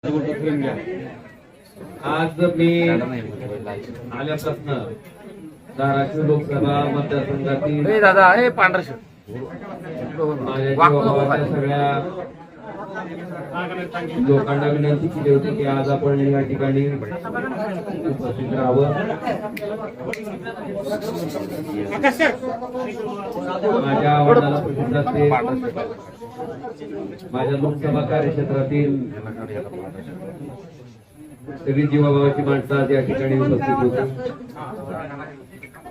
आज मी आल्यापासून धाराशिव लोकसभा मतदारसंघातील दादा हे पांढरा माझ्या जीवाभावाच्या सगळ्या लोकांना विनंती केली होती की आज आपण या ठिकाणी उपस्थित राहावं. माझ्या आव्हानाला प्रतिसाद देत माझ्या लोकसभा कार्यक्षेत्रातील सगळी जीवाभावाची माणसं आज या ठिकाणी उपस्थित होती.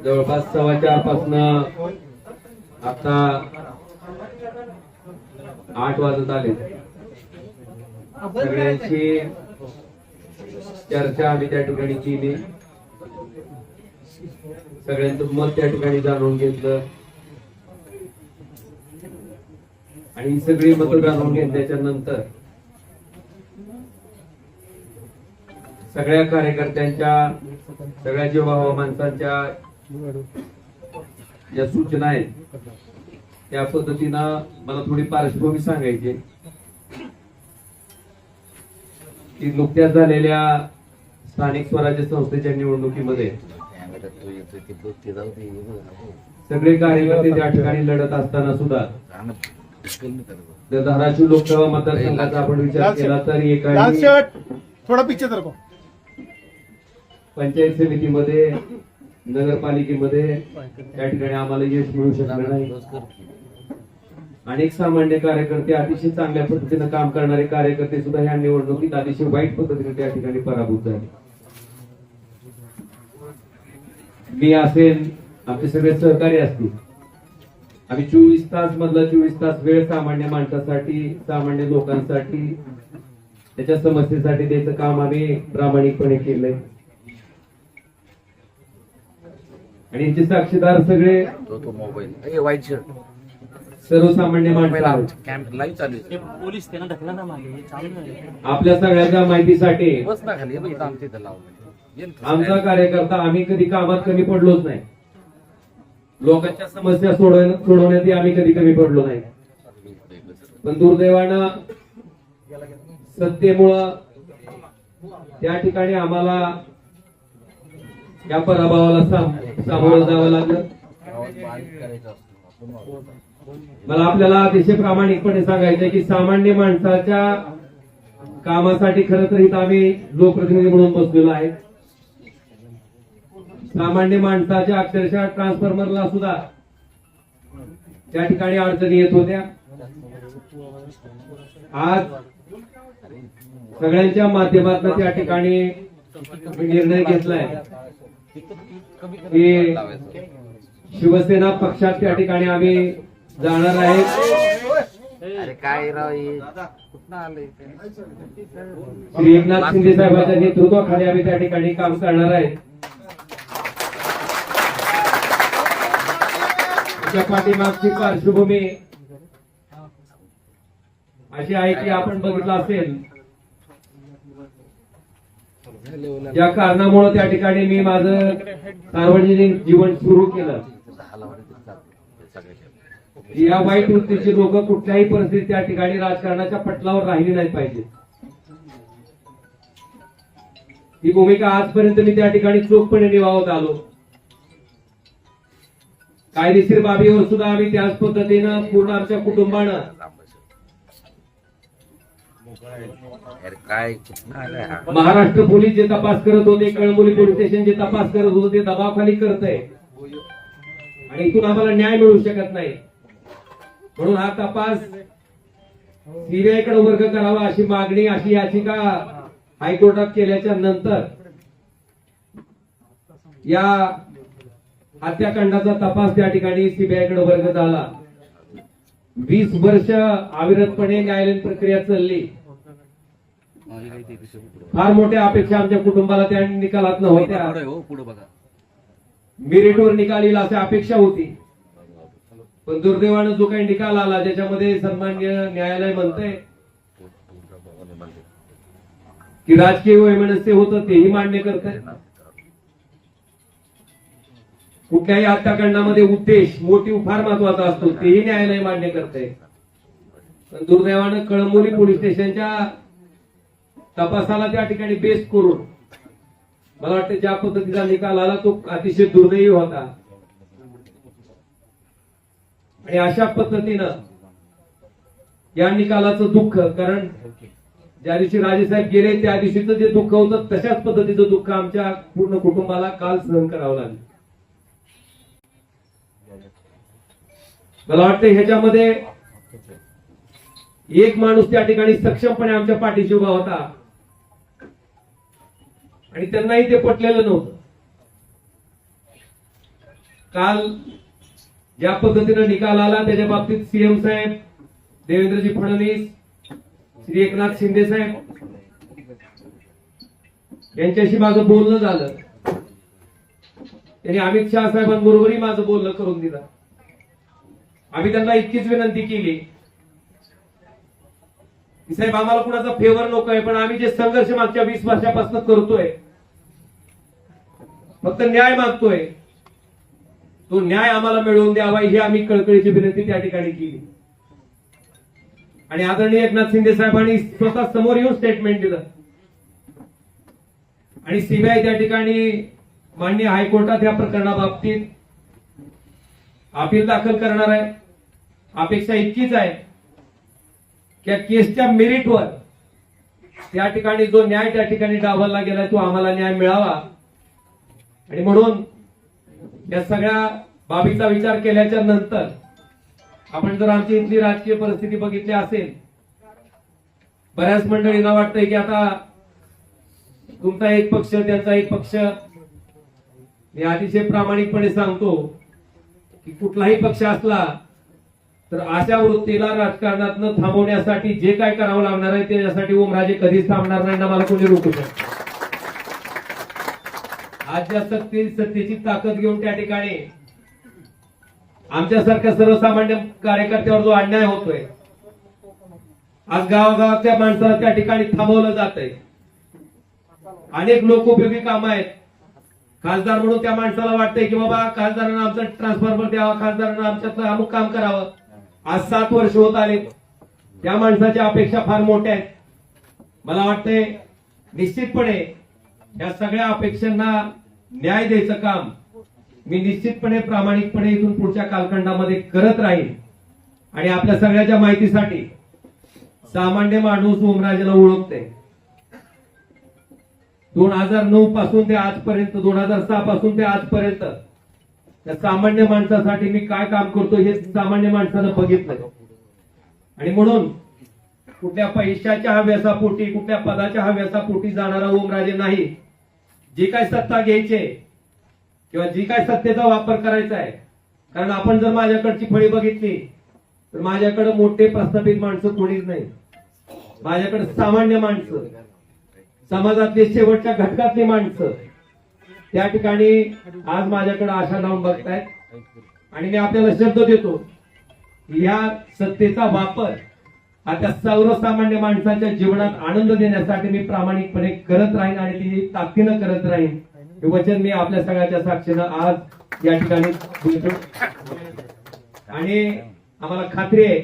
जवळपास 4:15 पासून आता 8 वाजत आले. सगळ्यांची चर्चा आम्ही त्या ठिकाणी केली, सगळ्यांचं मत त्या ठिकाणी जाणून घेतलं आणि ही सगळी मतं जाणून घेतल्याच्या नंतर सगळ्या कार्यकर्त्यांच्या सगळ्या जीवाभावा माणसांच्या ज्या सूचना आहेत त्या पद्धतीनं मला थोडी पार्श्वभूमी सांगायची की नुकत्याच झालेल्या स्थानिक स्वराज्य संस्थेच्या निवडणुकीमध्ये सगळे कार्यकर्ते त्या ठिकाणी लढत असताना सुद्धा जर धाराशिव लोकसभा मतदारसंघाचा आपण विचार केला तर एकाही थोडा पिक्चर तर पंचायत समितीमध्ये नगरपालिकेमध्ये त्या ठिकाणी आम्हाला यश मिळू शकलं नाही. अनेक सामान्य कार्यकर्ते, अतिशय चांगल्या पद्धतीने काम करणारे कार्यकर्ते सुद्धा या निवडणुकीत अतिशय वाईट पद्धतीने त्या ठिकाणी पराभूत झाले. मी असेल, आमचे सगळे सहकारी असतील, आम्ही 24 तास मधला 24 तास वेळ सामान्य माणसासाठी, सामान्य लोकांसाठी, त्याच्या समस्येसाठी द्यायचं काम आम्ही प्रामाणिकपणे केलंय. आणि याचे साक्षीदार सगळे मोबाईल व्हाईट शर्ट सर्वसामान्य माणसं. कॅम्प लाईव्ह चालू पोलीस त्यांना ढकला ना मागे चालू आपल्या सगळ्यांच्या माहितीसाठी बस ना खाली आमच्या इथं लावलं आमचा कार्यकर्ता, आम्ही कधी कामात कमी पडलोच नाही. लोकांच्या समस्या सोडवण्यात आम्ही कधी कमी पडलो नाही. पण दुर्दैवानं सत्तेमुळं त्या ठिकाणी आम्हाला या पराभवाला सामोरं जावं लागलं. मला आपल्याला अतिशय प्रामाणिकपणे सांगायचंय की सामान्य माणसाच्या कामासाठी खरं तर इथं आम्ही लोकप्रतिनिधी म्हणून बसलेलो आहे. सामान्य माणसाच्या अक्षरशः ट्रान्सफॉर्मरला सुद्धा त्या ठिकाणी अडचणी येत होत्या. आज सगळ्यांच्या माध्यमातून त्या ठिकाणी निर्णय घेतलाय की शिवसेना पक्षात त्या ठिकाणी आम्ही जाणार आहे. अरे काय राव कुठं आलंय श्री एकनाथ शिंदे साहेबांच्या नेतृत्वाखाली आम्ही त्या ठिकाणी काम करणार आहे. त्याच्या पाठीमागची पार्श्वभूमी अशी आहे की आपण बघितलं असेल ज्या कारणामुळे त्या ठिकाणी मी माझं सार्वजनिक जीवन सुरू केलं, या वाईट वृत्तीची लोक कुठल्याही परिस्थितीत त्या ठिकाणी राजकारणाच्या पटलावर राहिली नाही पाहिजे. ही भूमिका आजपर्यंत मी त्या ठिकाणी चोखपणे निभावत आलो. कायदेशीर बाबीवर सुद्धा आम्ही त्याच पद्धतीनं पूर्ण आमच्या कुटुंबानं महाराष्ट्र पोलीस जे तपास करत होते, कळंबोली पोलीस स्टेशन जे तपास करत होते ते दबावाखाली करत आहे आणि इथून आम्हाला न्याय मिळू शकत नाही. म्हणून हा तपास सीबीआय कडे वर्ग करावा अशी मागणी, अशी याचिका हायकोर्टात केल्याच्या नंतर या हत्याकांडाचा तपास त्या ठिकाणी सीबीआय कडे वर्ग झाला. 20 वर्ष अविरतपणे न्यायालयीन प्रक्रिया चालली. फार मोठ्या अपेक्षा आमच्या कुटुंबाला त्या निकालात नव्हत्या. मेरिटवर निकाल येईल अशी अपेक्षा होती. पण दुर्दैवानं जो काही निकाल आला ज्याच्यामध्ये सन्माननीय न्यायालय म्हणतंय की राजकीय वैमनस्य होतं तेही मान्य करतंय. कुठल्याही हत्याकांडामध्ये उद्देश, मोटिव्ह फार महत्वाचा असतो तेही न्यायालय मान्य करतंय. पण दुर्दैवानं कळंबोली पोलीस स्टेशनच्या तपासाला त्या ठिकाणी बेस करून मला वाटतं ज्या पद्धतीचा निकाल आला तो अतिशय दुर्दैवी होता. आणि अशा पद्धतीनं या निकालाचं दुःख, कारण ज्या दिवशी राजेसाहेब गेले त्या दिवशीचं जे दुःख होतं तशाच पद्धतीचं दुःख आमच्या पूर्ण कुटुंबाला काल सहन करावं लागलं. मला वाटतं ह्याच्यामध्ये एक माणूस त्या ठिकाणी सक्षमपणे आमच्या पाठीशी उभा होता आणि त्यांनाही ते पटलेलं नव्हतं. काल ज्या पद्धतीनं निकाल आला त्याच्या बाबतीत सीएम साहेब, देवेंद्रजी फडणवीस, श्री एकनाथ शिंदे साहेब यांच्याशी माझं बोलणं झालं. त्यांनी अमित शहा साहेबांबरोबरही माझं बोलणं करून दिलं. आम्ही त्यांना इतकीच विनंती केली की साहेब आम्हाला कुणाचा फेवर नकोय, पण आम्ही जे संघर्ष मागच्या 20 वर्षापासून करतोय, फक्त न्याय मागतोय, तो न्याय आम्हाला मिळवून द्यावा ही आम्ही कळकळीची विनंती त्या ठिकाणी केली. आणि आदरणीय एकनाथ शिंदे साहेबांनी स्वतः समोर येऊन स्टेटमेंट दिलं. आणि सीबीआय त्या ठिकाणी माननीय हायकोर्टात या प्रकरणाबाबतीत अपील दाखल करणार आहे. अपेक्षा इतकीच आहे की केसच्या मेरिटवर त्या ठिकाणी जो न्याय त्या ठिकाणी डावलला गेलाय तो आम्हाला न्याय मिळावा. आणि म्हणून या सगळ्या बाबीचा विचार केल्याच्या नंतर आपण जर आमची इथली राजकीय परिस्थिती बघितली असेल, बऱ्याच मंडळींना वाटतंय की आता तुमचा एक पक्ष त्यांचा एक पक्ष. मी अतिशय प्रामाणिकपणे सांगतो की कुठलाही पक्ष असला तर अशा वृत्तीला राजकारणातनं थांबवण्यासाठी जे काय करावं लागणार आहे त्याच्यासाठी ओमराजे कधीच थांबणार नाही ना मला कोणी रोखू शकत. आज ज्या सत्तेची ताकद घेऊन त्या ठिकाणी आमच्यासारख्या सर्वसामान्य कार्यकर्त्यावर जो अन्याय होतोय, आज गावागावातल्या माणसाला त्या ठिकाणी थांबवलं जात आहे. अनेक लोकोपयोगी कामं आहेत. खासदार म्हणून त्या माणसाला वाटतंय की बाबा खासदारांना आमचं ट्रान्सफॉर्मर द्यावा, खासदारांना आमच्यातलं अमुक काम करावं. आज 7 वर्ष होत आले. त्या माणसाच्या अपेक्षा फार मोठ्या आहेत. मला वाटतंय निश्चितपणे या सगळ्या अपेक्षांना न्याय द्यायचं काम मी निश्चितपणे प्रामाणिकपणे इथून पुढच्या कालखंडामध्ये करत राहील. आणि आपल्या सगळ्याच्या माहितीसाठी सामान्य माणूस ओमराजेला ओळखते. 2009 पासून ते आजपर्यंत, 2006 पासून ते आजपर्यंत त्या सामान्य माणसासाठी मी काय काम करतो हे सामान्य माणसानं बघितलं. आणि म्हणून कुठल्या पैशाच्या हव्यासापोटी, कुठल्या पदाच्या हव्यासापोटी जाणारा ओमराजे नाही. जी काय सत्ता घ्यायची किंवा जी काय सत्तेचा वापर करायचा आहे, कारण आपण जर माझ्याकडची फळी बघितली तर माझ्याकडे मोठे प्रस्थापित माणसं कोणीच नाही. माझ्याकडे सामान्य माणसं, समाजातली शेवटच्या घटकातली माणसं त्या ठिकाणी आज माझ्याकडे आशा लावून बघतायत. आणि मी आपल्याला शब्द देतो की या सत्तेचा वापर आता सर्वसामान्य माणसाच्या जीवनात आनंद देण्यासाठी मी प्रामाणिकपणे करत राहीन आणि ती ताकदीनं करत राहीन. हे वचन मी आपल्या सगळ्याच्या साक्षीनं आज या ठिकाणी बोलतो. आणि आम्हाला खात्री आहे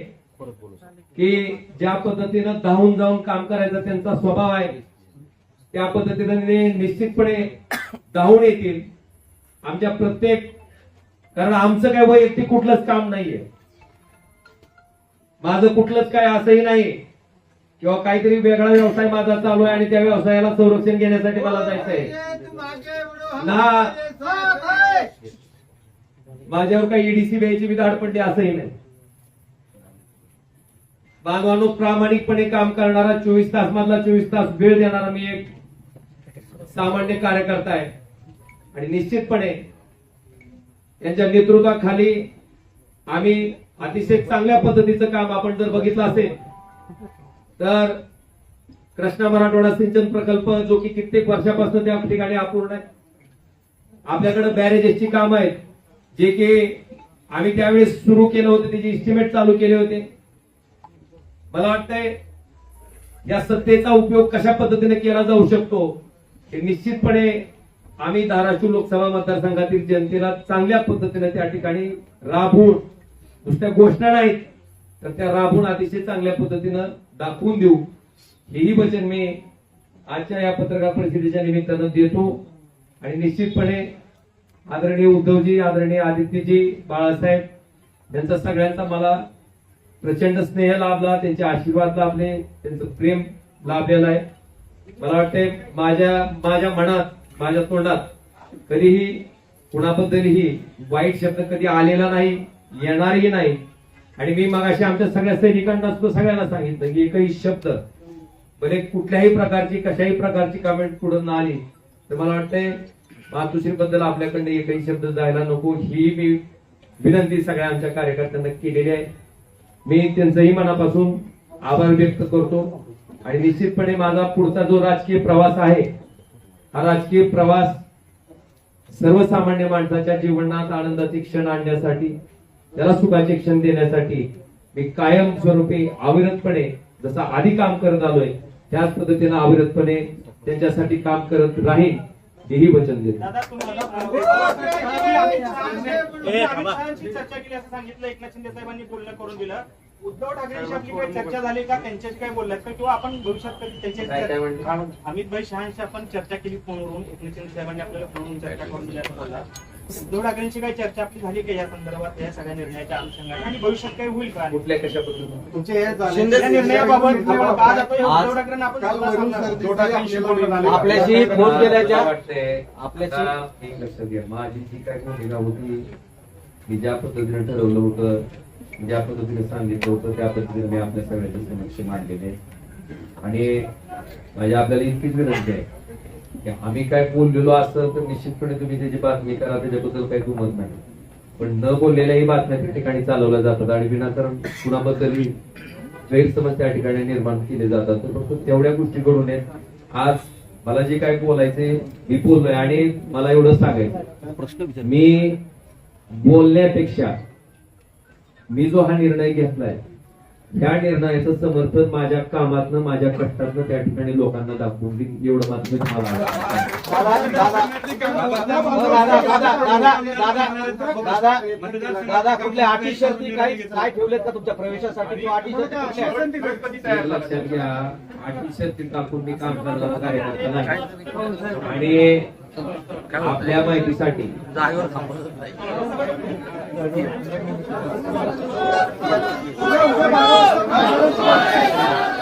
की ज्या पद्धतीनं धावून जाऊन काम करायचा त्यांचा स्वभाव आहे त्या पद्धतीने निश्चितपणे धावून येतील आमच्या प्रत्येक. कारण आमचं काय वैयक्तिक कुठलंच काम नाहीये, माझं कुठलंच काय असंही नाही किंवा काहीतरी वेगळा व्यवसाय माझा चालू आहे आणि त्या व्यवसायाला संरक्षण घेण्यासाठी मला जायचंय ना. माझ्यावर काही ईडीसी द्यायची मी धाडपडली असंही नाही. बांधवांनो, प्रामाणिकपणे काम करणारा 24 तास मधला 24 तास वेळ देणारा मी एक सामान्य कार्यकर्ता आहे. आणि निश्चितपणे यांच्या नेतृत्वाखाली आम्ही अतिशय चांगल्या पद्धतीचं काम आपण जर बघितलं असेल तर कृष्णा मराठवाडा सिंचन प्रकल्प जो की कित्येक वर्षापासून त्या ठिकाणी अपूर्ण आहे. आपल्याकडे बॅरेजेसची कामं आहेत जे की आम्ही त्यावेळेस सुरू केलं होतं, त्याचे इस्टिमेट चालू केले होते. मला वाटतंय या सत्तेचा उपयोग कशा पद्धतीने केला जाऊ शकतो हे निश्चितपणे आम्ही धाराशिव लोकसभा मतदारसंघातील जनतेला चांगल्या पद्धतीने त्या ठिकाणी राबवून, नुसत्या घोषणा नाहीत तर त्या राबवून अतिशय चांगल्या पद्धतीनं दाखवून देऊ हेही वचन मी आजच्या या पत्रकार परिषदेच्या निमित्तानं देतो. आणि निश्चितपणे आदरणीय उद्धवजी, आदरणीय आदित्यजी, बाळासाहेब यांचा सगळ्यांचा मला प्रचंड स्नेह लाभला, त्यांचे आशीर्वाद लाभले, त्यांचं प्रेम लाभलेलं आहे. मला वाटतंय माझ्या मनात, माझ्या तोंडात कधीही कुणाबद्दलही वाईट शब्द कधी आलेला नाही, येणारही नाही. आणि मी मगाशी आमच्या सगळ्या सैनिकांना सुद्धा सगळ्यांना सांगितलं की एकही शब्द भले कुठल्याही प्रकारची कशाही प्रकारची कमेंट पुढे न आली तर मला वाटतंय मातोश्री बद्दल आपल्याकडे एकही शब्द जायला नको, ही मी विनंती सगळ्या आमच्या कार्यकर्त्यांना केलेली आहे. मी त्यांचंही मनापासून आभार व्यक्त करतो. आणि निश्चितपणे माझा पुढचा जो राजकीय प्रवास आहे, हा राजकीय प्रवास सर्वसामान्य माणसाच्या जीवनात आनंदाचे क्षण आणण्यासाठी, त्याला सुखाचे क्षण देण्यासाठी मी कायम स्वरूपी अविरतपणे जसं आधी काम करत आलोय त्याच पद्धतीने अविरतपणे त्यांच्यासाठी काम करत राहील, हेही वचन देतो. दादा तुम्हाला चर्चा केली असं सांगितलं, एकनाथ शिंदे साहेबांनी बोलणं करून दिलं. उद्धव ठाकरेंशी आपली काही चर्चा झाली का, त्यांच्याशी काय बोललात का, किंवा आपण भविष्यात कधी त्यांच्याशी अमित भाई शहांशी आपण चर्चा केली फोनवरून, एकनाथ शिंदे साहेबांनी आपल्याला फोनवरून चर्चा करून दिली असं बोलला. उद्धव ठाकरेंची काही चर्चा आपली झाली का या संदर्भात, या सगळ्या निर्णयाच्या अनुषंगाने, आणि भविष्यात काय होईल का कुठल्या कशाबद्दल शिंदे निर्णयाबाबत आज आपण उद्धव ठाकरेंना आपण उद्धव ठाकरेंशी बोलून आपल्याशी फोन केल्याच्या आपल्याची एक लक्षात घ्या, माझी जी काय भूमिका होती, मी ज्या पद्धतीने ठरवलं होतं, ज्या पद्धतीने सांगितलं होतं, त्या पद्धतीने मी आपल्या सगळ्यांच्या समक्ष मांडलेले. आणि माझी आपल्याला इतकीच विनंती आहे की आम्ही काय बोललेलो असं तर निश्चितपणे तुम्ही त्याची बातमी करा, त्याच्याबद्दल काही दुमत नाही. पण न बोललेल्याही बातम्या त्या ठिकाणी चालवल्या जातात आणि विनाकारण कुणाबद्दलही गैरसमज त्या ठिकाणी निर्माण केले जातात. तर फक्त तेवढ्या गोष्टी घडून आहेत. आज मला जे काय बोलायचे मी बोललोय. आणि मला एवढं सांगायचं, मी बोलण्यापेक्षा मी जो हा निर्णय घेतलाय त्या निर्णयाचं समर्थन माझ्या कामातनं, माझ्या कष्टातनं त्या ठिकाणी लोकांना दाखवून देईन, एवढं मात्र दादा कुठल्या अटी शर्ती काय ठेवलेत का तुमच्या प्रवेशासाठी, किंवा अटी शर्ती लक्षात घ्या. अटी शर्ती टाकून मी काम करण्याचा कार्यकर्ता नाही. आणि आपल्या माहितीसाठी जागेवर थांबत नाही. काय